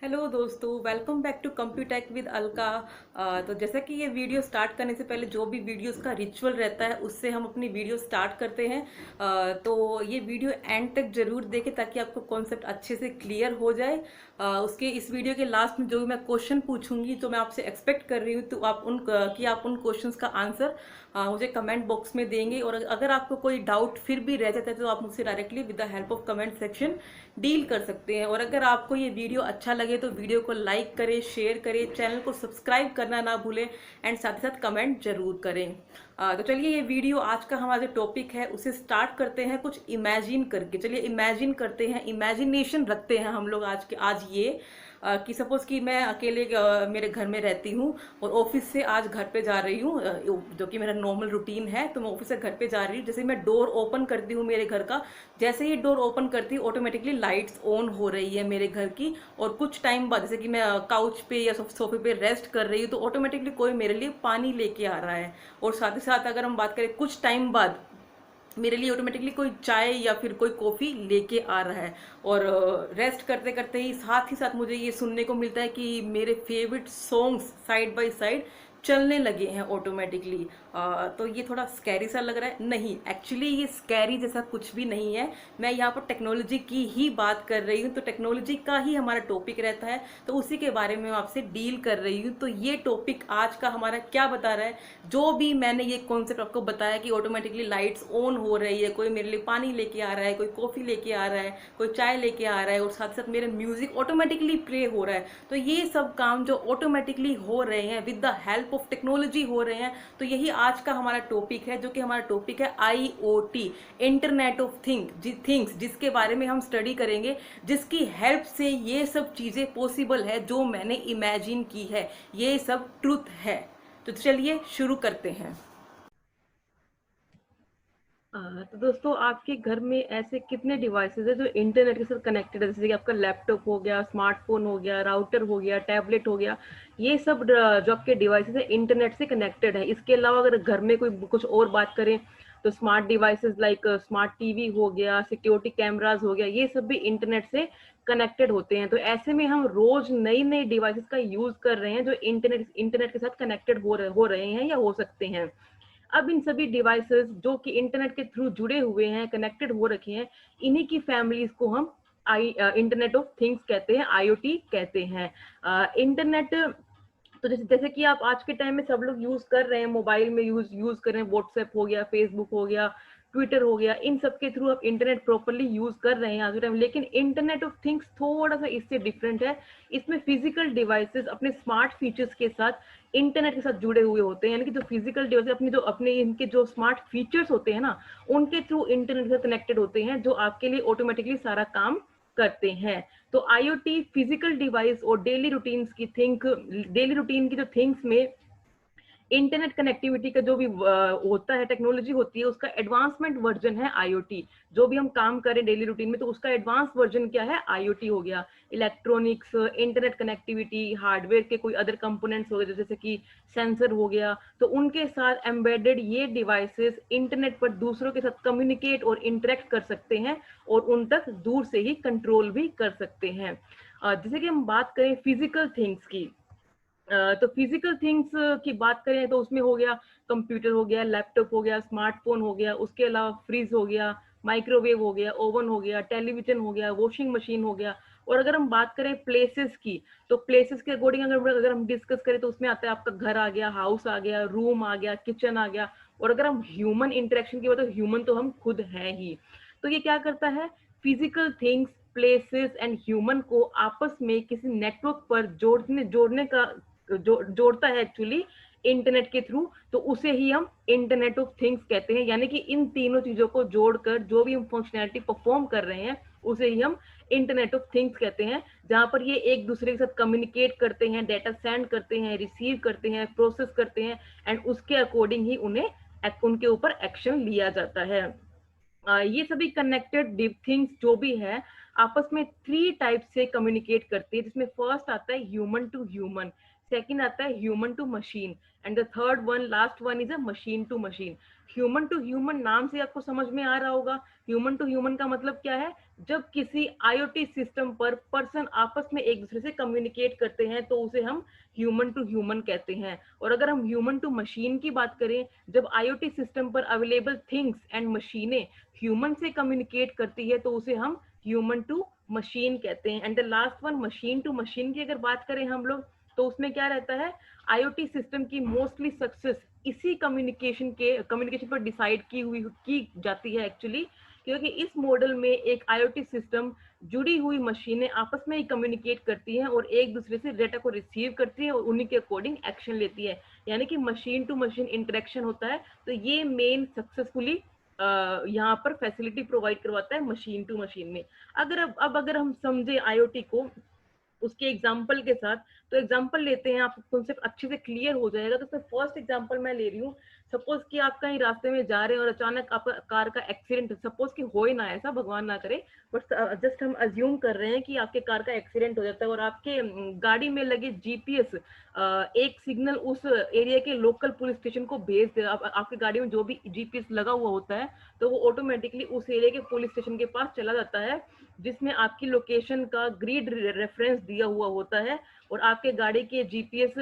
Hello दोस्तों, welcome back to Computech with Alka. तो जैसा कि ये वीडियो स्टार्ट करने से पहले जो भी वीडियोस का रिचुअल रहता है उससे हम अपनी वीडियो स्टार्ट करते हैं। तो ये वीडियो एंड तक जरूर देखें ताकि आपको कॉन्सेप्ट अच्छे से क्लियर हो जाए। उसके इस वीडियो के लास्ट में जो भी मैं क्वेश्चन पूछूंगी तो मैं आपसे एक्सपेक्ट कर रही हूँ तो आप उन क्वेश्चंस का आंसर मुझे कमेंट बॉक्स में देंगे। और अगर आपको कोई डाउट फिर भी रह जाता है तो आप मुझसे directly with the help of comment section deal कर सकते हैं। और अगर आपको ये वीडियो अच्छा लगे तो वीडियो को लाइक करें, शेयर करें, चैनल को सब्सक्राइब करना ना भूलें एंड साथ ही साथ कमेंट जरूर करें। तो चलिए ये वीडियो आज का हमारा जो टॉपिक है उसे स्टार्ट करते हैं कुछ इमेजिन करके। चलिए इमेजिन करते हैं, इमेजिनेशन रखते हैं हम लोग आज ये कि सपोज कि मैं अकेले मेरे घर में रहती हूँ और ऑफिस से आज घर पे जा रही हूँ, जो कि मेरा नॉर्मल रूटीन है। तो मैं ऑफिस से घर पे जा रही हूँ, जैसे मैं डोर ओपन करती हूँ मेरे घर का, जैसे ही डोर ओपन करती हूँ ऑटोमेटिकली लाइट्स ऑन हो रही है मेरे घर की। और कुछ टाइम बाद जैसे कि मैं काउच पे या सोफे पे रेस्ट कर रही हूँ तो ऑटोमेटिकली कोई मेरे लिए पानी लेके आ रहा है। और साथ ही साथ अगर हम बात करें कुछ टाइम बाद मेरे लिए ऑटोमेटिकली कोई चाय या फिर कोई कॉफी लेके आ रहा है। और रेस्ट करते करते ही साथ मुझे ये सुनने को मिलता है कि मेरे favourite songs side by side चलने लगे हैं ऑटोमेटिकली। तो ये थोड़ा स्कैरी सा लग रहा है। नहीं, एक्चुअली ये स्कैरी जैसा कुछ भी नहीं है। मैं यहाँ पर टेक्नोलॉजी की ही बात कर रही हूँ, तो टेक्नोलॉजी का ही हमारा टॉपिक रहता है, तो उसी के बारे में मैं आपसे डील कर रही हूँ। तो ये टॉपिक आज का हमारा क्या बता रहा है, जो भी मैंने ये कॉन्सेप्ट आपको बताया कि ऑटोमेटिकली लाइट्स ऑन हो रही है, कोई मेरे लिए पानी लेके आ रहा है, कोई कॉफी लेके आ रहा है, कोई चाय लेके आ रहा है, और साथ साथ मेरे म्यूजिक ऑटोमेटिकली प्ले हो रहा है। तो ये सब काम जो ऑटोमेटिकली हो रहे हैं with the help of technology हो रहे हैं, तो यही आज का हमारा टॉपिक है, जो कि हमारा टॉपिक है IoT, इंटरनेट ऑफ थिंग्स, जिसके बारे में हम स्टडी करेंगे, जिसकी हेल्प से ये सब चीजें पॉसिबल है जो मैंने इमेजिन की है, ये सब ट्रुथ है। तो चलिए शुरू करते हैं। तो दोस्तों आपके घर में ऐसे कितने डिवाइसेस है जो इंटरनेट के साथ कनेक्टेड है, जैसे कि आपका लैपटॉप हो गया, स्मार्टफोन हो गया, राउटर हो गया, टैबलेट हो गया। ये सब जो आपके डिवाइसेस है इंटरनेट से कनेक्टेड है। इसके अलावा अगर घर में कोई कुछ और बात करें तो smart devices like smart TV हो गया, सिक्योरिटी कैमराज हो गया, ये सब भी इंटरनेट से कनेक्टेड होते हैं। तो ऐसे में हम रोज नई नई डिवाइसेस का यूज कर रहे हैं जो इंटरनेट के साथ कनेक्टेड हो रहे हैं या हो सकते हैं। अब इन सभी डिवाइसेस जो कि इंटरनेट के थ्रू जुड़े हुए हैं, कनेक्टेड हो रखे हैं, इन्हीं की फैमिलीज को हम इंटरनेट ऑफ थिंग्स कहते हैं, IoT कहते हैं। इंटरनेट तो जैसे जैसे कि आप आज के टाइम में सब लोग यूज कर रहे हैं, मोबाइल में यूज यूज कर रहे हैं, व्हाट्सएप हो गया, फेसबुक हो गया, ट्विटर हो गया, इन सब के थ्रू आप इंटरनेट प्रॉपरली यूज कर रहे हैं आज के टाइम। लेकिन इंटरनेट ऑफ थिंग्स थोड़ा सा इससे डिफरेंट है। इसमें फिजिकल डिवाइसेस अपने स्मार्ट फीचर्स के साथ इंटरनेट के साथ जुड़े हुए होते हैं, यानी कि जो फिजिकल डिवाइस अपने इनके जो स्मार्ट फीचर्स होते हैं ना, उनके थ्रू इंटरनेट से कनेक्टेड होते हैं, जो आपके लिए ऑटोमेटिकली सारा काम करते हैं। तो IoT फिजिकल डिवाइस और डेली रूटीन की जो थिंग्स में इंटरनेट कनेक्टिविटी का जो भी होता है, टेक्नोलॉजी होती है, उसका एडवांसमेंट वर्जन है IoT। जो भी हम काम करें डेली रूटीन में तो उसका एडवांस वर्जन क्या है, IoT हो गया। इलेक्ट्रॉनिक्स, इंटरनेट कनेक्टिविटी, हार्डवेयर के कोई अदर कंपोनेंट्स हो गए जैसे कि सेंसर हो गया, तो उनके साथ एम्बेडेड ये डिवाइसेस इंटरनेट पर दूसरों के साथ कम्युनिकेट और इंटरेक्ट कर सकते हैं और उन तक दूर से ही कंट्रोल भी कर सकते हैं। जैसे कि हम बात करें फिजिकल थिंग्स की, तो फिजिकल थिंग्स की बात करें तो उसमें हो गया कंप्यूटर हो गया, लैपटॉप हो गया, स्मार्टफोन हो गया, उसके अलावा फ्रिज हो गया, माइक्रोवेव हो गया, ओवन हो गया, टेलीविजन हो गया, वॉशिंग मशीन हो गया। और अगर हम बात करें प्लेसेस की, तो प्लेसेस के अकॉर्डिंग अगर हम डिस्कस करें तो उसमें आता है आपका घर आ गया, हाउस आ गया, रूम आ गया, किचन आ गया। और अगर हम ह्यूमन इंटरेक्शन की बात, तो ह्यूमन तो हम खुद हैं ही। तो ये क्या करता है, physical things, places and human को आपस में किसी नेटवर्क पर जोड़ने जोड़ने का जोड़ता है एक्चुअली इंटरनेट के थ्रू। तो उसे ही हम इंटरनेट ऑफ थिंग्स कहते हैं, यानी कि इन तीनों चीजों को जोड़कर जो भी हम फंक्शनैलिटी परफॉर्म कर रहे हैं उसे ही हम इंटरनेट ऑफ थिंग्स कहते हैं। जहां पर ये एक दूसरे के साथ कम्युनिकेट करते हैं, डाटा सेंड करते हैं, रिसीव करते हैं, प्रोसेस करते हैं, एंड उसके अकॉर्डिंग ही उन्हें उनके ऊपर एक्शन लिया जाता है। ये सभी कनेक्टेड थिंग्स जो भी है आपस में थ्री टाइप से कम्युनिकेट करती है, जिसमें फर्स्ट आता है ह्यूमन टू ह्यूमन, सेकंड आता है human to machine, and the third one, last one is a machine to machine. Human to human नाम से आपको समझ में आ रहा होगा, ह्यूमन टू ह्यूमन का मतलब क्या है, जब किसी आईओटी सिस्टम पर पर्सन आपस में एक दूसरे से कम्युनिकेट करते हैं तो उसे हम ह्यूमन टू ह्यूमन कहते हैं। और अगर हम ह्यूमन टू मशीन की बात करें, जब आईओटी सिस्टम पर अवेलेबल थिंग्स एंड मशीनें ह्यूमन से कम्युनिकेट करती है तो उसे हम ह्यूमन टू मशीन कहते हैं। And the last one, machine to machine की अगर बात करें हम लोग, तो उसमें क्या रहता है, आईओटी सिस्टम की मोस्टली सक्सेस इसी कम्युनिकेशन पर डिसाइड की जाती है एक्चुअली, क्योंकि इस मॉडल में एक आईओटी सिस्टम जुड़ी हुई मशीनें आपस में ही कम्युनिकेट करती हैं और एक दूसरे से डेटा को रिसीव करती है और उन्हीं के अकॉर्डिंग एक्शन लेती है, यानी कि मशीन टू मशीन इंटरेक्शन होता है। तो ये मेन सक्सेसफुली यहाँ पर फैसिलिटी प्रोवाइड करवाता है मशीन टू मशीन में। अगर हम समझे आईओटी को उसके एग्जाम्पल के साथ, तो एग्जाम्पल लेते हैं, आपको कॉन्सेप्ट अच्छे से क्लियर हो जाएगा। तो फर्स्ट एग्जाम्पल मैं ले रही हूँ, सपोज कि आप कहीं रास्ते में जा रहे हैं और अचानक आपका कार का एक्सीडेंट, सपोज कि हो ही ना ऐसा, भगवान ना करे, बट जस्ट हम अज्यूम कर रहे हैं कि आपके कार का एक्सीडेंट हो जाता है और आपके गाड़ी में लगे जीपीएस एक सिग्नल उस एरिया के लोकल पुलिस स्टेशन को भेज दे। आपकी गाड़ी में जो भी जीपीएस लगा हुआ होता है तो वो ऑटोमेटिकली उस एरिया के पुलिस स्टेशन के पास चला जाता है, जिसमें आपकी लोकेशन का ग्रिड रेफरेंस दिया हुआ होता है और आपके गाड़ी के जीपीएस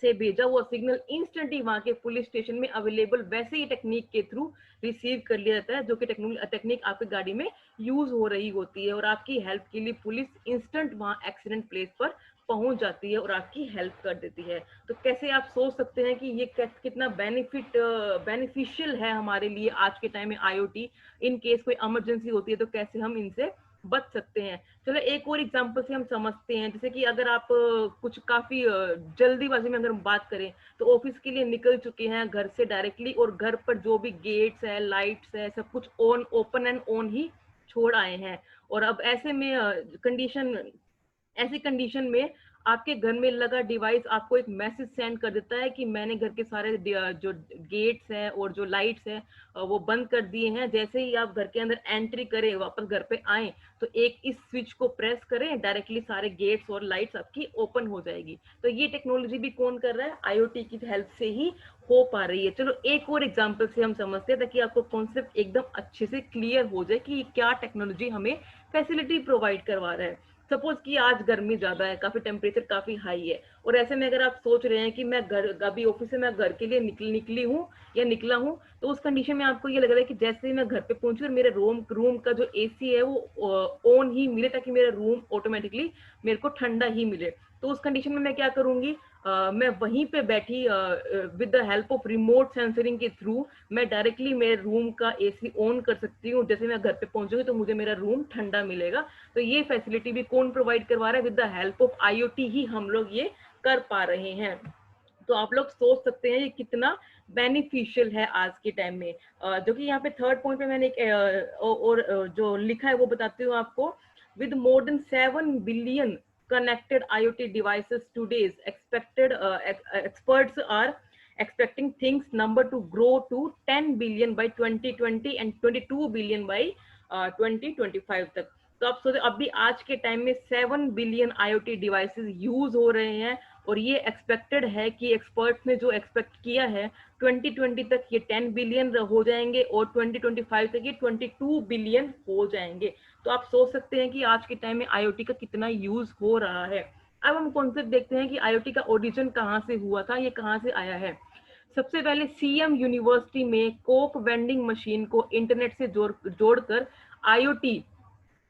से भेजा हुआ सिग्नल इंस्टेंटली वहां के पुलिस स्टेशन में अवेलेबल वैसे ही टेक्निक के थ्रू रिसीव कर लिया जाता है, जो कि टेक्निक आपकी गाड़ी में यूज हो रही होती है और आपकी हेल्प के लिए पुलिस इंस्टेंट वहां एक्सीडेंट प्लेस पर पहुंच जाती है और आपकी हेल्प कर देती है। तो कैसे आप सोच सकते हैं कि ये कितना बेनिफिशियल है हमारे लिए आज के टाइम में आईओटी। इन केस कोई इमरजेंसी होती है तो कैसे हम इनसे बच सकते हैं। चलो एक और एग्जांपल से हम समझते हैं, जैसे कि अगर आप कुछ काफी जल्दीबाजी में अगर हम बात करें, तो ऑफिस के लिए निकल चुके हैं घर से डायरेक्टली और घर पर जो भी गेट्स है, लाइट्स है, सब कुछ ऑन, ओपन एंड ऑन ही छोड़ आए हैं। और अब ऐसी कंडीशन में आपके घर में लगा डिवाइस आपको एक मैसेज सेंड कर देता है कि मैंने घर के सारे जो गेट्स हैं और जो लाइट्स हैं वो बंद कर दिए हैं। जैसे ही आप घर के अंदर एंट्री करें, वापस घर पे आए, तो एक इस स्विच को प्रेस करें, डायरेक्टली सारे गेट्स और लाइट्स आपकी ओपन हो जाएगी। तो ये टेक्नोलॉजी भी कौन कर रहा है, आईओटी की हेल्प से ही हो पा रही है। चलो एक और एग्जाम्पल से हम समझते हैं ताकि आपको कॉन्सेप्ट एकदम अच्छे से क्लियर हो जाए कि क्या टेक्नोलॉजी हमें फैसिलिटी प्रोवाइड करवा रहा है। सपोज कि आज गर्मी ज्यादा है, काफी टेम्परेचर काफी हाई है, और ऐसे में अगर आप सोच रहे हैं कि मैं घर, अभी ऑफिस से मैं घर के लिए निकली हूँ या निकला हूँ, तो उस कंडीशन में आपको ये लग रहा है कि जैसे ही मैं घर पे पहुंची और मेरे रूम का जो एसी है वो ऑन ही मिले ताकि मेरा रूम ऑटोमेटिकली मेरे को ठंडा ही मिले। तो उस कंडीशन में मैं क्या करूंगी, मैं वहीं पे बैठी with the help of remote censoring के थ्रू मैं डायरेक्टली मेरे रूम का एसी ऑन कर सकती हूँ। जैसे मैं घर पे पहुंचूंगी तो मुझे मेरा रूम ठंडा मिलेगा। तो ये फैसिलिटी भी कौन प्रोवाइड करवा रहा है, with the help of IoT ही हम लोग ये कर पा रहे हैं। तो आप लोग सोच सकते हैं ये कितना बेनिफिशियल है आज के टाइम में। जो कि यहाँ पे थर्ड पॉइंट पे मैंने एक जो लिखा है वो बताती हूँ आपको। with more than 7 billion connected IoT devices today's experts are expecting things number to grow to 10 billion by 2020 and 22 billion by 2025 तक। तो आप सोचो अभी आज के टाइम में 7 बिलियन आईओटी डिवाइसेस यूज हो रहे हैं और ये एक्सपेक्टेड है कि एक्सपर्ट्स ने जो एक्सपेक्ट किया है 2020 तक ये 10 बिलियन हो जाएंगे और 2025 तक ये 22 बिलियन हो जाएंगे। तो आप सोच सकते हैं कि आज के टाइम में आईओटी का कितना यूज हो रहा है। अब हम कॉन्सेप्ट देखते हैं कि आईओटी का ओरिजिन कहाँ से हुआ था, ये कहाँ से आया है। सबसे पहले सीएम यूनिवर्सिटी में कोक वेंडिंग मशीन को इंटरनेट से जोड़कर IoT,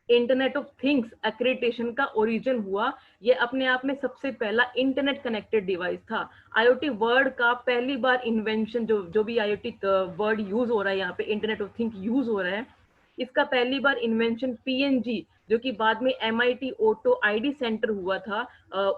internet of things accreditation का ओरिजिन हुआ। ये अपने आप में सबसे पहला इंटरनेट कनेक्टेड डिवाइस था। आईओटी वर्ड का पहली बार इन्वेंशन, जो भी आईओटी वर्ड यूज हो रहा है यहाँ पे, इंटरनेट ऑफ थिंग्स यूज हो रहा है, इसका पहली बार इन्वेंशन पीएनजी, जो कि बाद में एमआईटी ऑटो आईडी सेंटर हुआ था,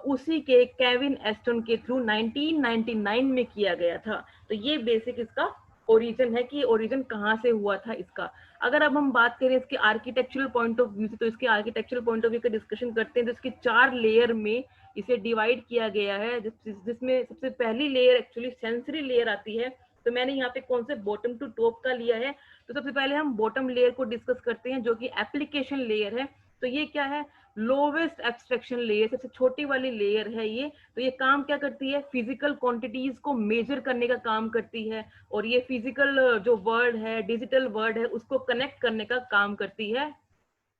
उसी के केविन एस्टन के थ्रू 1999 में किया गया था। तो ये बेसिक इसका ओरिजिन है कि ओरिजिन कहाँ से हुआ था इसका। अगर अब हम बात करें इसके आर्किटेक्चरल पॉइंट ऑफ व्यू से, तो इसके आर्किटेक्चरल पॉइंट ऑफ व्यू का डिस्कशन करते हैं तो इसके 4 लेयर में इसे डिवाइड किया गया है, जिसमें सबसे पहली लेयर एक्चुअली सेंसरी लेयर आती है। तो मैंने यहाँ पे कॉन्सेप्ट बॉटम टू टॉप का लिया है। तो सबसे पहले हम बॉटम लेयर को डिस्कस करते हैं जो कि एप्लीकेशन लेयर है। तो ये क्या है, लोवेस्ट एब्स्ट्रैक्शन लेयर, सबसे छोटी वाली लेयर है ये। तो ये काम क्या करती है, फिजिकल क्वांटिटीज को मेजर करने का काम करती है, और ये फिजिकल जो वर्ल्ड है, डिजिटल वर्ल्ड है, उसको कनेक्ट करने का काम करती है,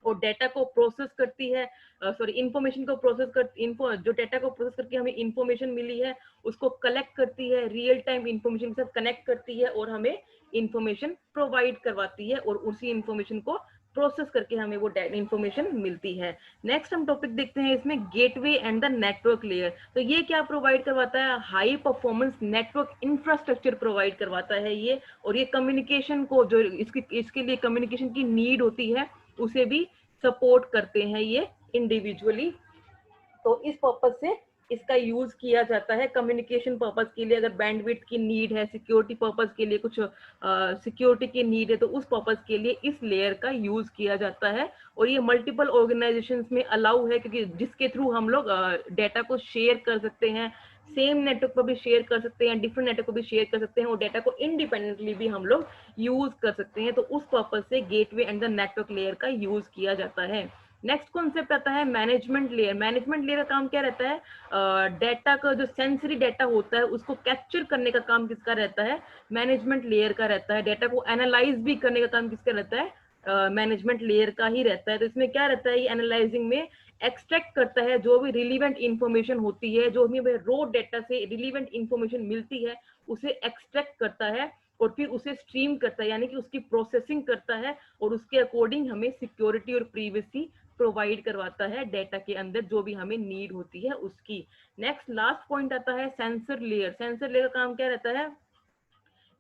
और डेटा को प्रोसेस करती है, सॉरी इंफॉर्मेशन को प्रोसेस कर, इन्फो जो डेटा को प्रोसेस करके हमें इंफॉर्मेशन मिली है उसको कलेक्ट करती है, रियल टाइम इंफॉर्मेशन के साथ कनेक्ट करती है, और हमें इंफॉर्मेशन प्रोवाइड करवाती है, और उसी इंफॉर्मेशन को प्रोसेस करके हमें वो इंफॉर्मेशन मिलती है। नेक्स्ट हम टॉपिक देखते हैं इसमें, gateway and the network layer. तो ये क्या प्रोवाइड करवाता है, high performance network infrastructure provide करवाता है ये, और ये कम्युनिकेशन को, जो इसके लिए कम्युनिकेशन की नीड होती है उसे भी सपोर्ट करते हैं ये इंडिविजुअली। तो इस पर्पज से इसका यूज किया जाता है कम्युनिकेशन पर्पज के लिए, अगर बैंडविड्थ की नीड है, सिक्योरिटी पर्पज के लिए, कुछ सिक्योरिटी की नीड है, तो उस पर्पज के लिए इस लेयर का यूज किया जाता है। और ये मल्टीपल ऑर्गेनाइजेशंस में अलाउ है, क्योंकि जिसके थ्रू हम लोग डेटा को शेयर कर सकते हैं, सेम नेटवर्क पर भी शेयर कर सकते हैं, डिफरेंट नेटवर्क पर भी शेयर कर सकते हैं, और डेटा को इंडिपेंडेंटली भी हम लोग यूज कर सकते हैं। तो उस पर्पज से gateway and the network layer का यूज किया जाता है। नेक्स्ट कॉन्सेप्ट आता है मैनेजमेंट लेयर। मैनेजमेंट लेयर का काम क्या रहता है, डेटा का जो सेंसरी डेटा होता है उसको कैप्चर करने का काम किसका रहता है, मैनेजमेंट लेयर का रहता है। डेटा को एनालाइज भी करने का काम किसका रहता है, मैनेजमेंट लेयर का ही रहता है। तो इसमें क्या रहता है, ये एनालाइजिंग में एक्सट्रैक्ट करता है जो भी रिलीवेंट इंफॉर्मेशन होती है, जो हमें रो डेटा से रिलीवेंट इंफॉर्मेशन मिलती है उसे एक्सट्रैक्ट करता है, और फिर उसे स्ट्रीम करता है, यानी कि उसकी प्रोसेसिंग करता है, और उसके अकॉर्डिंग हमें सिक्योरिटी और प्रीवेसी प्रोवाइड करवाता है डेटा के अंदर जो भी हमें नीड होती है उसकी। नेक्स्ट लास्ट पॉइंट आता है सेंसर लेयर। सेंसर लेयर का काम क्या रहता है,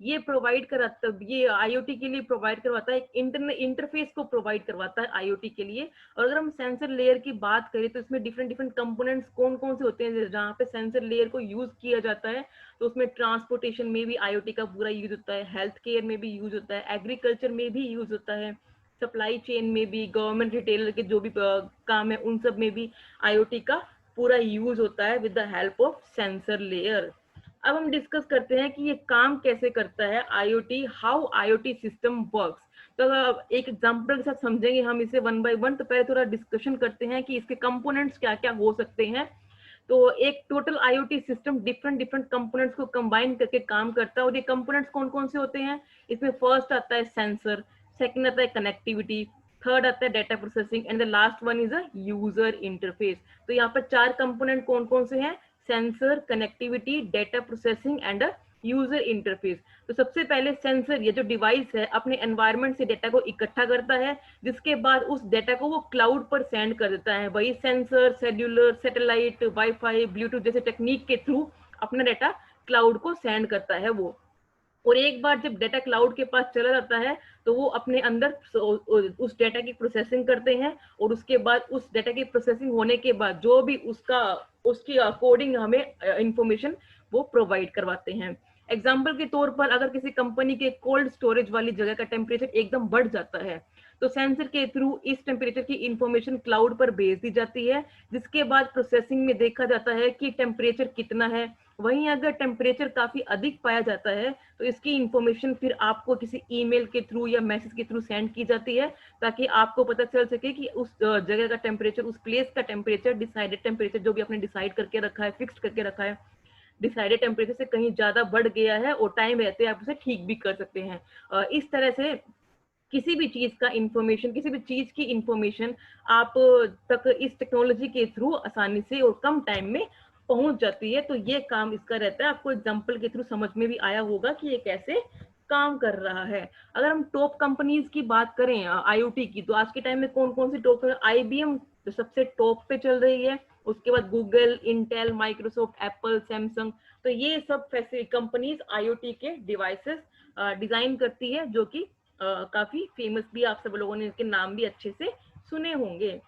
ये प्रोवाइड कराता, ये आईओटी के लिए प्रोवाइड करवाता है, एक इंटरफेस को प्रोवाइड करवाता है आईओटी के लिए। और अगर हम सेंसर लेयर की बात करें तो इसमें डिफरेंट डिफरेंट कंपोनेंट्स कौन कौन से होते हैं जहाँ पे सेंसर लेयर को यूज किया जाता है। तो उसमें ट्रांसपोर्टेशन में भी आईओटी का पूरा यूज होता है, हेल्थ केयर में भी यूज होता है, एग्रीकल्चर में भी यूज होता है, सप्लाई चेन में भी, गवर्नमेंट रिटेलर के जो भी काम है उन सब में भी आईओटी का पूरा यूज होता है with the help of sensor layer. अब हम डिस्कस करते हैं कि ये काम कैसे करता है IoT, how IoT system works. तो एक एग्जांपल के साथ समझेंगे हम इसे वन बाय वन। तो पहले थोड़ा डिस्कशन करते हैं कि इसके कंपोनेंट्स क्या क्या हो सकते हैं। तो एक total IoT system different different components को कंबाइन करके काम करता है, और ये कंपोनेंट्स कौन कौन से होते हैं, इसमें फर्स्ट आता है सेंसर, सेकंड आता है कनेक्टिविटी, थर्ड आता है data processing, and the last one is a user interface. तो यहाँ पर चार कंपोनेंट कौन कौन से हैं, sensor, connectivity, data processing and user interface. तो सबसे पहले सेंसर, ये जो डिवाइस है अपने एनवायरनमेंट से डेटा को इकट्ठा करता है, जिसके बाद उस डेटा को वो क्लाउड पर सेंड कर देता है। वही sensor cellular, satellite, wifi, Bluetooth जैसे टेक्निक के थ्रू अपना डेटा क्लाउड को सेंड करता है वो। और एक बार जब डेटा क्लाउड के पास चला जाता है तो वो अपने अंदर उस डेटा की प्रोसेसिंग करते हैं, और उसके बाद उस डेटा की प्रोसेसिंग होने के बाद जो भी उसका उसकी अकॉर्डिंग हमें इंफॉर्मेशन वो प्रोवाइड करवाते हैं। एग्जाम्पल के तौर पर अगर किसी कंपनी के कोल्ड स्टोरेज वाली जगह का टेम्परेचर एकदम बढ़ जाता है तो सेंसर के थ्रू इस टेम्परेचर की इंफॉर्मेशन क्लाउड पर भेज दी जाती है, जिसके बाद प्रोसेसिंग में देखा जाता है कि टेम्परेचर कितना है। वहीं अगर टेम्परेचर काफी अधिक पाया जाता है तो इसकी इंफॉर्मेशन फिर आपको किसी ईमेल के थ्रू या मैसेज के थ्रू सेंड की जाती है, ताकि आपको पता चल सके कि उस जगह का टेम्परेचर, उस प्लेस का टेम्परेचर, डिसाइडेड टेम्परेचर जो भी आपने डिसाइड करके रखा है, फिक्स करके रखा है, डिसाइडेड टेम्परेचर से कहीं ज्यादा बढ़ गया है, और टाइम रहते आप उसे ठीक भी कर सकते हैं। इस तरह से किसी भी चीज का इंफॉर्मेशन, किसी भी चीज की इंफॉर्मेशन आप तक इस टेक्नोलॉजी के थ्रू आसानी से और कम टाइम में पहुंच जाती है। तो ये काम इसका रहता है। आपको एग्जांपल के थ्रू समझ में भी आया होगा कि ये कैसे काम कर रहा है। अगर हम टॉप कंपनीज की बात करें आईओटी की, तो आज के टाइम में कौन कौन सी टॉप, आईबीएम जो सबसे टॉप पे चल रही है, उसके बाद Google, Intel, Microsoft, Apple, Samsung. तो ये सब कंपनीज आईओटी के डिवाइसेस डिजाइन करती है, जो कि काफी फेमस भी, आप सब लोगों ने इनके नाम भी अच्छे से सुने होंगे।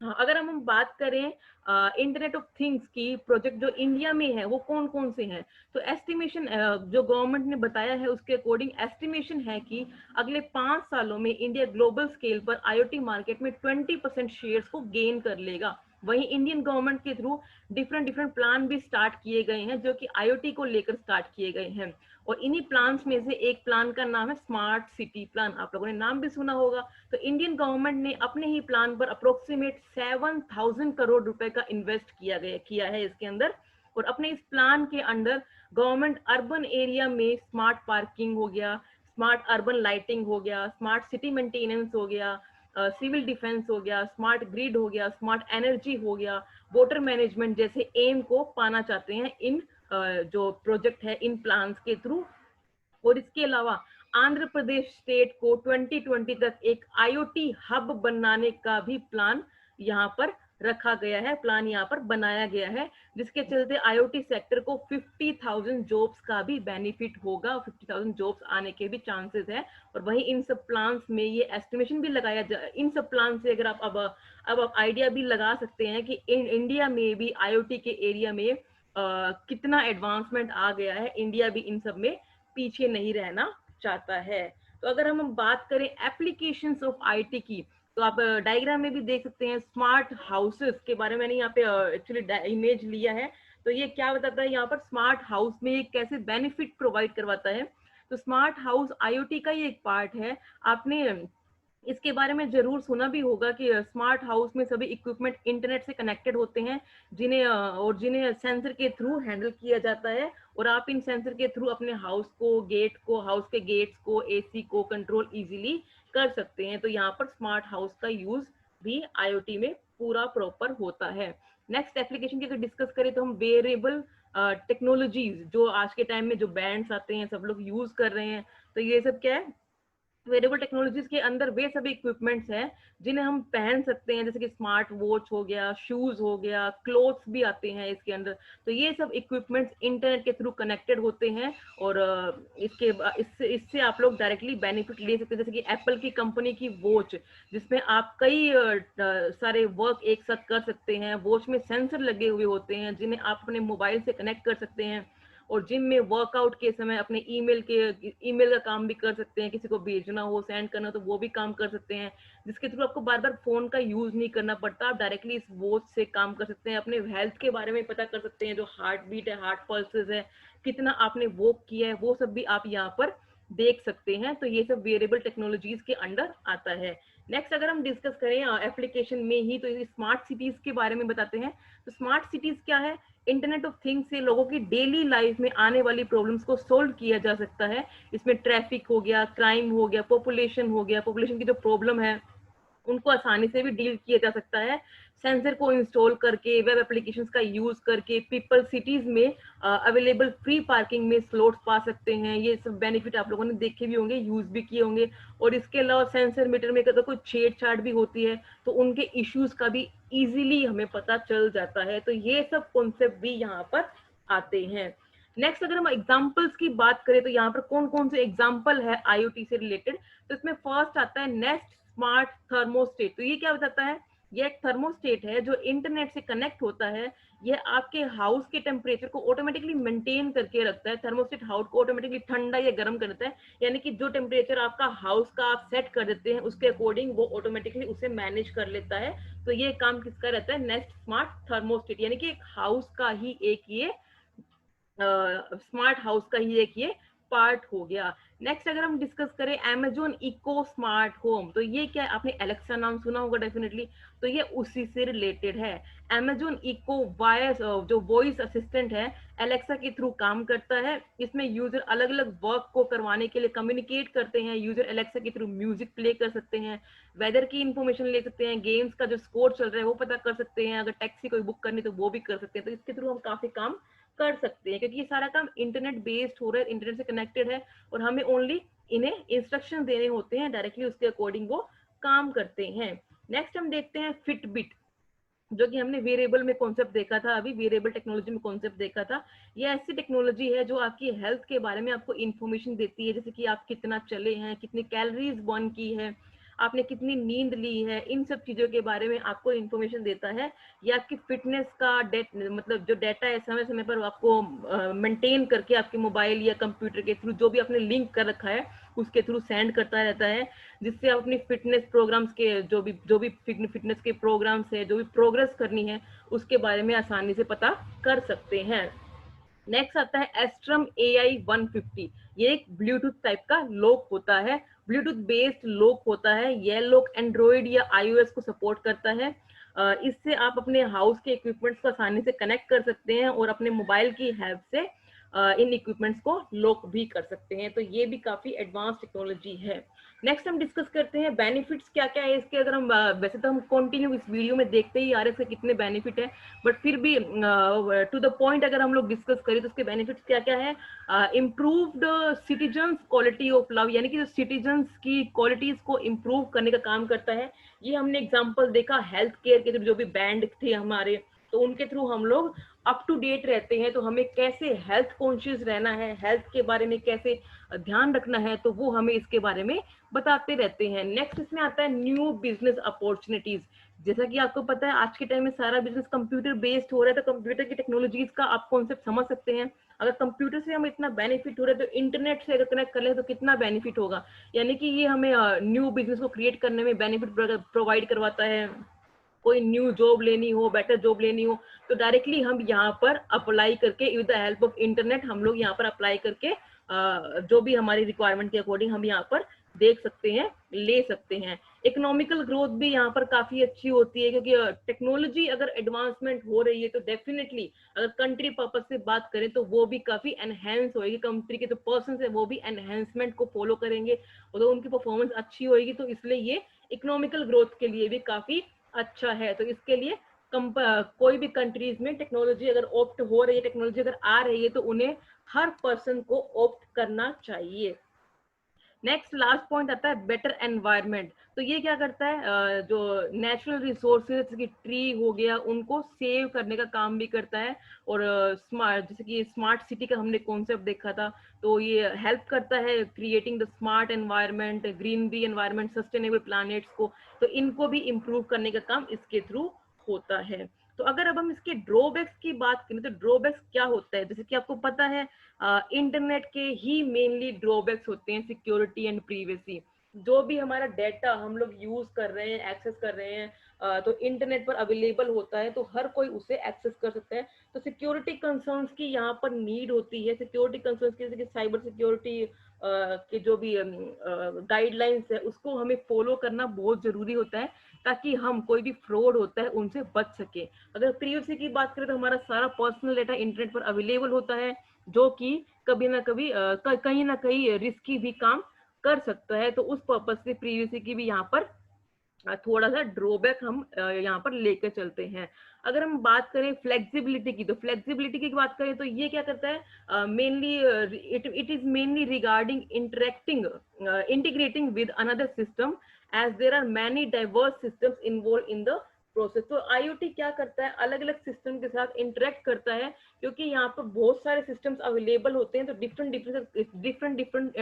हाँ, अगर हम बात करें इंटरनेट ऑफ थिंग्स की प्रोजेक्ट जो इंडिया में है वो कौन कौन से हैं, तो एस्टिमेशन जो गवर्नमेंट ने बताया है उसके अकॉर्डिंग एस्टिमेशन है कि अगले 5 सालों में इंडिया ग्लोबल स्केल पर आईओटी मार्केट में 20% शेयर्स को गेन कर लेगा। वहीं इंडियन गवर्नमेंट के थ्रू डिफरेंट डिफरेंट प्लान भी स्टार्ट किए गए हैं जो कि आईओटी को लेकर स्टार्ट किए गए हैं। और इन्हीं प्लान्स में से एक प्लान का नाम है स्मार्ट सिटी प्लान, आप लोगों ने नाम भी सुना होगा। तो इंडियन गवर्नमेंट ने अपने ही प्लान पर अप्रोक्सीमेट 7,000 करोड़ रुपए का इन्वेस्ट किया है इसके अंदर। और अपने इस प्लान के अंडर गवर्नमेंट अर्बन एरिया में स्मार्ट पार्किंग हो गया, स्मार्ट अर्बन लाइटिंग हो गया, स्मार्ट सिटी मेंटेनेंस हो गया, सिविल डिफेंस हो गया, स्मार्ट ग्रिड हो गया, स्मार्ट एनर्जी हो गया, वाटर मैनेजमेंट जैसे एम को पाना चाहते हैं इन जो प्रोजेक्ट है इन प्लान्स के थ्रू। और इसके अलावा आंध्र प्रदेश स्टेट को 2020 तक एक आईओटी हब बनाने का भी प्लान यहाँ पर रखा गया है, प्लान यहाँ पर बनाया गया है, जिसके चलते आईओटी सेक्टर को 50,000 जॉब्स का भी बेनिफिट होगा, 50,000 जॉब्स आने के भी चांसेस है। और वहीं इन सब प्लान्स में ये एस्टिमेशन भी लगाया इन सब प्लान से अगर आप अब आइडिया भी लगा सकते हैं कि इंडिया में भी आईओटी के एरिया में कितना एडवांसमेंट आ गया है, इंडिया भी इन सब में पीछे नहीं रहना चाहता है। तो अगर हम बात करें एप्लीकेशंस ऑफ आईटी की, तो आप डायग्राम में भी देख सकते हैं स्मार्ट हाउसेस के बारे में। मैंने यहाँ पे एक्चुअली इमेज लिया है, तो ये क्या बताता है यहाँ पर स्मार्ट हाउस में ये कैसे बेनिफिट प्रोवाइड करवाता है। तो स्मार्ट हाउस आईओटी का ही एक पार्ट है। आपने इसके बारे में जरूर सुना भी होगा कि स्मार्ट हाउस में सभी इक्विपमेंट इंटरनेट से कनेक्टेड होते हैं, जिन्हें सेंसर के थ्रू हैंडल किया जाता है। और आप इन सेंसर के थ्रू अपने हाउस के गेट्स को, एसी को कंट्रोल इजीली कर सकते हैं। तो यहाँ पर स्मार्ट हाउस का यूज भी आईओटी में पूरा प्रॉपर होता है। नेक्स्ट एप्लीकेशन की अगर डिस्कस करें तो हम वेरेबल टेक्नोलॉजीज, जो आज के टाइम में जो बैंड्स आते हैं सब लोग यूज कर रहे हैं, तो ये सब क्या है, वेरेबल टेक्नोलॉजीज के अंदर वे सभी इक्विपमेंट्स हैं जिन्हें हम पहन सकते हैं, जैसे कि स्मार्ट वॉच हो गया, शूज हो गया, क्लोथ्स भी आते हैं इसके अंदर। तो ये सब इक्विपमेंट्स इंटरनेट के थ्रू कनेक्टेड होते हैं और इससे आप लोग डायरेक्टली बेनिफिट ले सकते हैं। जैसे कि एप्पल की कंपनी की वॉच, जिसमें आप कई सारे वर्क एक साथ कर सकते हैं। वॉच में सेंसर लगे हुए होते हैं जिन्हें आप अपने मोबाइल से कनेक्ट कर सकते हैं और जिम में वर्कआउट के समय अपने ईमेल का काम भी कर सकते हैं, किसी को भेजना हो, सेंड करना हो तो वो भी काम कर सकते हैं, जिसके थ्रू आपको बार बार फोन का यूज नहीं करना पड़ता। आप डायरेक्टली इस वॉच से काम कर सकते हैं, अपने हेल्थ के बारे में पता कर सकते हैं, जो हार्ट बीट है, हार्ट पल्सेस है, कितना आपने वॉक किया है, वो सब भी आप यहाँ पर देख सकते हैं। तो ये सब वेरिएबल टेक्नोलॉजीज के अंडर आता है। नेक्स्ट अगर हम डिस्कस करें एप्लीकेशन में ही, तो स्मार्ट सिटीज के बारे में बताते हैं। तो स्मार्ट सिटीज क्या है, इंटरनेट ऑफ थिंग्स से लोगों की डेली लाइफ में आने वाली प्रॉब्लम्स को सोल्व किया जा सकता है। इसमें ट्रैफिक हो गया, क्राइम हो गया, पॉपुलेशन की जो प्रॉब्लम है उनको आसानी से भी डील किया जा सकता है। सेंसर को इंस्टॉल करके, वेब एप्लीकेशंस का यूज करके पीपल सिटीज में अवेलेबल फ्री पार्किंग में स्लॉट्स पा सकते हैं। ये सब बेनिफिट आप लोगों ने देखे भी होंगे, यूज भी किए होंगे। और इसके अलावा सेंसर मीटर में अगर कोई छेड़छाड़ भी होती है तो उनके इश्यूज का भी इजीली हमें पता चल जाता है। तो ये सब कॉन्सेप्ट भी यहाँ पर आते हैं। नेक्स्ट अगर हम एग्जाम्पल्स की बात करें तो यहाँ पर कौन कौन से एग्जाम्पल है आईओटी से रिलेटेड, तो इसमें फर्स्ट आता है नेस्ट स्मार्ट थर्मोस्टेट। तो ये क्या बताता है, ये एक थर्मोस्टेट है जो इंटरनेट से कनेक्ट होता है। यह आपके हाउस के टेम्परेचर को ऑटोमेटिकली मेंटेन करके रखता है। थर्मोस्टेट हाउस को ऑटोमेटिकली ठंडा या गर्म कर देता है, यानी कि जो टेम्परेचर आपका हाउस का आप सेट कर देते हैं उसके अकॉर्डिंग वो ऑटोमेटिकली उसे मैनेज कर लेता है। तो ये काम किसका रहता है, नेस्ट स्मार्ट थर्मोस्टेट, यानी कि एक हाउस का ही एक ये स्मार्ट हाउस का ही एक ये पार्ट हो गया। नेक्स्ट अगर हम डिस्कस करें Amazon इको स्मार्ट होम, तो ये क्या है, आपने एलेक्सा नाम सुना होगा डेफिनेटली, तो ये उसी से रिलेटेड है। Amazon इको वॉइस, जो वॉइस असिस्टेंट है, एलेक्सा के थ्रू काम करता है। इसमें यूजर अलग अलग वर्क को करवाने के लिए कम्युनिकेट करते हैं। यूजर एलेक्सा के थ्रू म्यूजिक प्ले कर सकते हैं, वेदर की इंफॉर्मेशन ले सकते हैं, गेम्स का जो स्कोर चल रहा है वो पता कर सकते हैं, अगर टैक्सी कोई बुक करनी तो वो भी कर सकते हैं। तो इसके थ्रू हम काफी काम कर सकते हैं, क्योंकि ये सारा काम इंटरनेट बेस्ड हो रहा है, इंटरनेट से कनेक्टेड है और हमें ओनली इन्हें इंस्ट्रक्शन देने होते हैं, डायरेक्टली उसके अकॉर्डिंग वो काम करते हैं। नेक्स्ट हम देखते हैं फिटबिट, जो कि हमने वेरिएबल में कॉन्सेप्ट देखा था, अभी वेरिएबल टेक्नोलॉजी में कॉन्सेप्ट देखा था। ये ऐसी टेक्नोलॉजी है जो आपकी हेल्थ के बारे में आपको इन्फॉर्मेशन देती है, जैसे कि आप कितना चले हैं, कितनी कैलोरीज बर्न की है, आपने कितनी नींद ली है, इन सब चीजों के बारे में आपको इन्फॉर्मेशन देता है। या आपकी फिटनेस का मतलब जो डाटा है समय समय पर आपको मेंटेन करके आपके मोबाइल या कंप्यूटर के थ्रू जो भी आपने लिंक कर रखा है उसके थ्रू सेंड करता रहता है, जिससे आप अपनी फिटनेस प्रोग्राम्स के जो भी फिटनेस के प्रोग्राम्स है, जो भी प्रोग्रेस करनी है उसके बारे में आसानी से पता कर सकते हैं। नेक्स्ट आता है एस्ट्रम AI 150। ये एक ब्लूटूथ टाइप का लॉक होता है, ब्लूटूथ बेस्ड लॉक होता है। यह लॉक एंड्रॉइड या iOS को सपोर्ट करता है। इससे आप अपने हाउस के इक्विपमेंट्स को आसानी से कनेक्ट कर सकते हैं और अपने मोबाइल की हेल्प से इन इक्विपमेंट्स को लॉक भी कर सकते हैं। तो ये भी काफी एडवांस टेक्नोलॉजी है। नेक्स्ट हम डिस्कस करते हैं बेनिफिट्स क्या क्या है इसके। अगर हम वैसे तो हम कंटिन्यू इस वीडियो में देखते ही आ रहे हैं कितने बेनिफिट है, बट फिर भी टू द पॉइंट अगर हम लोग डिस्कस करें तो उसके बेनिफिट्स क्या क्या है। Improved citizens quality of love, यानी कि जो सिटीजन्स की क्वालिटीज को इम्प्रूव करने का काम करता है। ये हमने एग्जांपल देखा हेल्थ केयर के जो भी बैंड थे हमारे, तो उनके थ्रू हम लोग अप टू डेट रहते हैं। तो हमें कैसे हेल्थ कॉन्शियस रहना है, हेल्थ के बारे में कैसे ध्यान रखना है, तो वो हमें इसके बारे में बताते रहते हैं। नेक्स्ट इसमें आता है न्यू बिजनेस अपॉर्चुनिटीज। जैसा कि आपको पता है आज के टाइम में सारा बिजनेस कंप्यूटर बेस्ड हो रहा है, तो कंप्यूटर की टेक्नोलॉजीज का आप कॉन्सेप्ट समझ सकते हैं। अगर कंप्यूटर से हमें इतना बेनिफिट हो रहा है तो इंटरनेट से अगर कनेक्ट कर ले तो कितना बेनिफिट होगा। यानी कि ये हमें न्यू बिजनेस को क्रिएट करने में बेनिफिट प्रोवाइड करवाता है। कोई न्यू जॉब लेनी हो, बेटर जॉब लेनी हो, तो डायरेक्टली हम यहाँ पर अप्लाई करके with the help of internet हम लोग यहाँ पर अप्लाई करके जो भी हमारी रिक्वायरमेंट के अकॉर्डिंग हम यहाँ पर देख सकते हैं, ले सकते हैं। इकोनॉमिकल ग्रोथ भी यहाँ पर काफी अच्छी होती है, क्योंकि टेक्नोलॉजी अगर एडवांसमेंट हो रही है तो डेफिनेटली अगर कंट्री पर्पज से बात करें तो वो भी काफी एनहेंस होगी। कंट्री के जो पर्सन है वो भी एनहेंसमेंट को फॉलो करेंगे और तो उनकी परफॉर्मेंस अच्छी होगी, तो इसलिए ये इकोनॉमिकल ग्रोथ के लिए भी काफी अच्छा है। तो इसके लिए कोई भी कंट्रीज में टेक्नोलॉजी अगर ऑप्ट हो रही है, टेक्नोलॉजी अगर आ रही है, तो उन्हें हर पर्सन को ऑप्ट करना चाहिए। नेक्स्ट लास्ट पॉइंट आता है बेटर एनवायरनमेंट। तो ये क्या करता है, जो नेचुरल रिसोर्सेज जैसे कि ट्री हो गया उनको सेव करने का काम भी करता है। और स्मार्ट, जैसे कि स्मार्ट सिटी का हमने कॉन्सेप्ट देखा था, तो ये हेल्प करता है creating the smart environment, greenery environment, sustainable planets को, तो इनको भी इम्प्रूव करने का काम इसके थ्रू होता है। तो अगर अब हम इसके ड्रॉबैक्स की बात करें तो ड्रॉबैक्स क्या होता है, जैसे कि आपको पता है इंटरनेट के ही मेनली ड्रॉबैक्स होते हैं सिक्योरिटी एंड प्रीवेसी। जो भी हमारा डेटा हम लोग यूज कर रहे हैं, एक्सेस कर रहे हैं, तो इंटरनेट पर अवेलेबल होता है, तो हर कोई उसे एक्सेस कर सकता है। तो सिक्योरिटी कंसर्न्स की यहाँ पर नीड होती है। सिक्योरिटी कंसर्न्स की जैसे कि साइबर सिक्योरिटी के जो भी गाइडलाइंस है उसको हमें फॉलो करना बहुत जरूरी होता है, ताकि हम कोई भी फ्रॉड होता है उनसे बच सके। अगर प्रीवेसी की बात करें तो हमारा सारा पर्सनल डेटा इंटरनेट पर अवेलेबल होता है, जो कि कभी ना कभी कहीं ना कहीं रिस्की भी काम कर सकता है। तो उस पर्पज से प्रीवियसी की भी यहाँ पर थोड़ा सा ड्रॉबैक हम यहाँ पर लेकर चलते हैं। अगर हम बात करें फ्लेक्सिबिलिटी की, तो फ्लेक्सिबिलिटी की बात करें तो ये क्या करता है, mainly it is mainly regarding interacting integrating with another system, as there are many diverse systems involve in the process. तो आईओटी क्या करता है, अलग अलग सिस्टम के साथ इंटरेक्ट करता है, क्योंकि यहाँ पर बहुत सारे सिस्टम्स अवेलेबल होते हैं। तो डिफरेंट डिफरेंट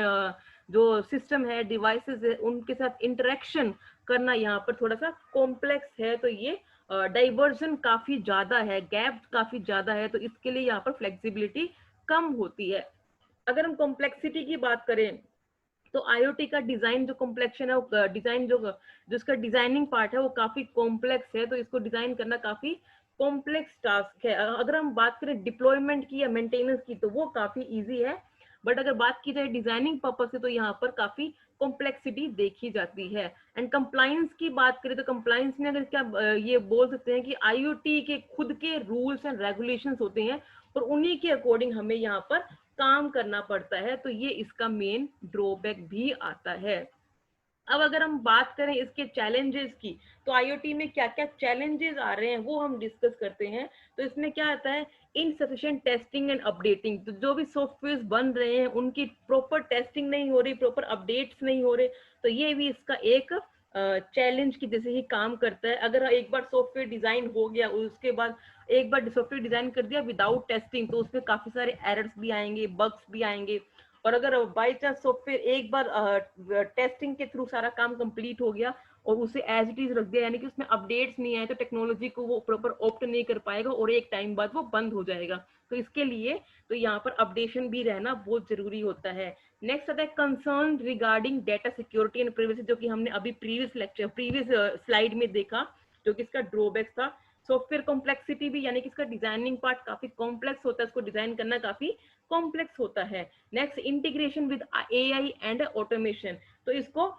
जो सिस्टम है, डिवाइसेस है, उनके साथ इंटरेक्शन करना यहाँ पर थोड़ा सा कॉम्प्लेक्स है। तो ये डाइवर्जन काफी ज्यादा है, गैप काफी ज्यादा है, तो इसके लिए यहाँ पर फ्लेक्सिबिलिटी कम होती है। अगर हम कॉम्प्लेक्सिटी की बात करें तो आईओटी का डिजाइन जो कॉम्प्लेक्शन है, वो डिजाइन जो इसका डिजाइनिंग पार्ट है वो काफी कॉम्प्लेक्स है। तो इसको डिजाइन करना काफी कॉम्प्लेक्स टास्क है। अगर हम बात करें डिप्लॉयमेंट की या मेंटेनेंस की तो वो काफी इजी है, बट अगर बात की जाए डिजाइनिंग पर्पज से तो यहाँ पर काफी कॉम्प्लेक्सिटी देखी जाती है। एंड कंप्लायंस की बात करें तो कंप्लायंस में अगर क्या ये बोल सकते हैं कि आईओटी के खुद के रूल्स एंड रेगुलेशंस होते हैं और उन्हीं के अकॉर्डिंग हमें यहाँ पर काम करना पड़ता है। तो ये इसका मेन ड्रॉबैक भी आता है। अब अगर हम बात करें इसके चैलेंजेस की, तो आईओटी में क्या क्या चैलेंजेस आ रहे हैं वो हम डिस्कस करते हैं। तो इसमें क्या आता है, इनसफिशिएंट टेस्टिंग एंड अपडेटिंग। तो जो भी सॉफ्टवेयर बन रहे हैं उनकी प्रॉपर टेस्टिंग नहीं हो रही, प्रॉपर अपडेट्स नहीं हो रहे, तो ये भी इसका एक चैलेंज की जैसे ही काम करता है। अगर एक बार सॉफ्टवेयर डिजाइन हो गया, उसके बाद एक बार सॉफ्टवेयर डिजाइन कर दिया विदाउट टेस्टिंग, तो उसमें काफी सारे एरर्स भी आएंगे, बग्स भी आएंगे, और अगर बाई चांस सॉफ्टवेयर एक बार टेस्टिंग के थ्रू सारा काम कंप्लीट हो गया और उसे एज इट इज रख दिया, यानी कि उसमें अपडेट्स नहीं आए, तो टेक्नोलॉजी को वो प्रॉपर ऑप्ट नहीं कर पाएगा और एक टाइम बाद वो बंद हो जाएगा। तो इसके लिए तो यहाँ पर अपडेशन भी रहना बहुत जरूरी होता है। नेक्स्ट आता है concern regarding data security and privacy, जो कि हमने अभी प्रीवियस स्लाइड में देखा, जो कि इसका ड्रॉबैक था। सॉफ्टवेयर कॉम्प्लेक्सिटी भी, यानी कि इसका डिजाइनिंग पार्ट काफी कॉम्प्लेक्स होता है, इसको डिजाइन करना काफी कॉम्प्लेक्स होता है। Next integration with AI and automation, तो इसको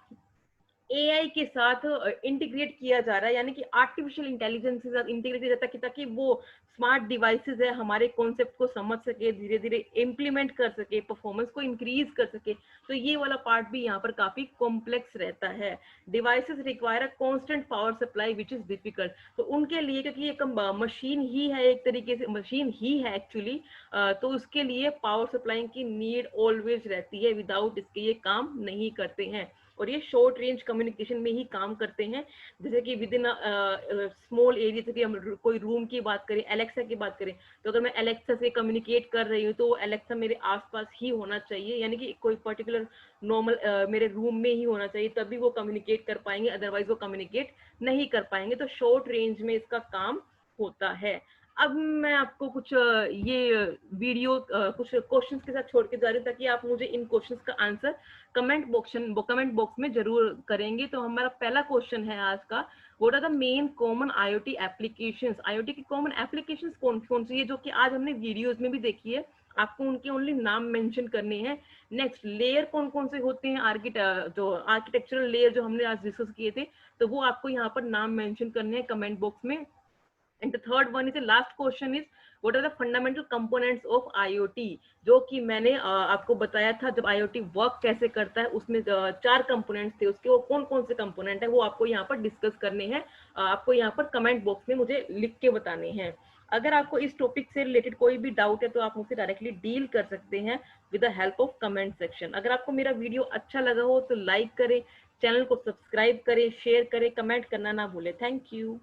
एआई के साथ इंटीग्रेट किया जा रहा है, यानी कि आर्टिफिशियल इंटेलिजेंस के साथ इंटीग्रेट किया जाता है ताकि वो स्मार्ट डिवाइसेस है हमारे कॉन्सेप्ट को समझ सके, धीरे धीरे इम्प्लीमेंट कर सके, परफॉर्मेंस को इंक्रीज कर सके। तो ये वाला पार्ट भी यहाँ पर काफी कॉम्प्लेक्स रहता है। Devices require a constant power supply which is difficult, तो उनके लिए, क्योंकि ये मशीन ही है, एक तरीके से मशीन ही है एक्चुअली, तो उसके लिए पावर सप्लाई की नीड ऑलवेज रहती है, विदाउट इसके ये काम नहीं करते हैं। और ये शॉर्ट रेंज कम्युनिकेशन में ही काम करते हैं, जैसे कि विद इन स्मॉल एरिया, जैसे कि हम कोई रूम की बात करें, एलेक्सा की बात करें, तो अगर मैं एलेक्सा से कम्युनिकेट कर रही हूँ तो एलेक्सा मेरे आसपास ही होना चाहिए, यानी कि कोई पर्टिकुलर नॉर्मल मेरे रूम में ही होना चाहिए, तभी वो कम्युनिकेट कर पाएंगे, अदरवाइज वो कम्युनिकेट नहीं कर पाएंगे। तो शॉर्ट रेंज में इसका काम होता है। अब मैं आपको कुछ ये वीडियो कुछ क्वेश्चंस के साथ छोड़ के जा रही हूँ, ताकि आप मुझे इन क्वेश्चंस का आंसर कमेंट बॉक्स में जरूर करेंगे। तो हमारा पहला क्वेश्चन है आज का, what are the main common IoT applications, IoT की कॉमन एप्लीकेशंस कौन कौन सी है, जो कि आज हमने वीडियोस में भी देखी है, आपको उनके ओनली नाम मेंशन करने हैं। नेक्स्ट, लेयर कौन कौन से होते हैं, जो आर्किटेक्चरल लेयर जो हमने आज डिस्कस किए थे, तो वो आपको यहाँ पर नाम मेंशन करने हैं कमेंट बॉक्स में। And the third one is the last question is what are the fundamental components of IoT, जो कि मैंने आपको बताया था जब IoT वर्क कैसे करता है, उसमें 4 कंपोनेंट्स थे, उसके वो कौन कौन से कंपोनेंट है वो आपको यहाँ पर डिस्कस करने हैं, आपको यहाँ पर कमेंट बॉक्स में मुझे लिख के बताने हैं। अगर आपको इस टॉपिक से रिलेटेड कोई भी डाउट है तो आप मुझसे डायरेक्टली डील कर सकते हैं with the help of comment section. अगर आपको मेरा वीडियो अच्छा लगा हो तो लाइक करें, चैनल को सब्सक्राइब करें, शेयर करें, कमेंट करना ना भूलें। Thank you.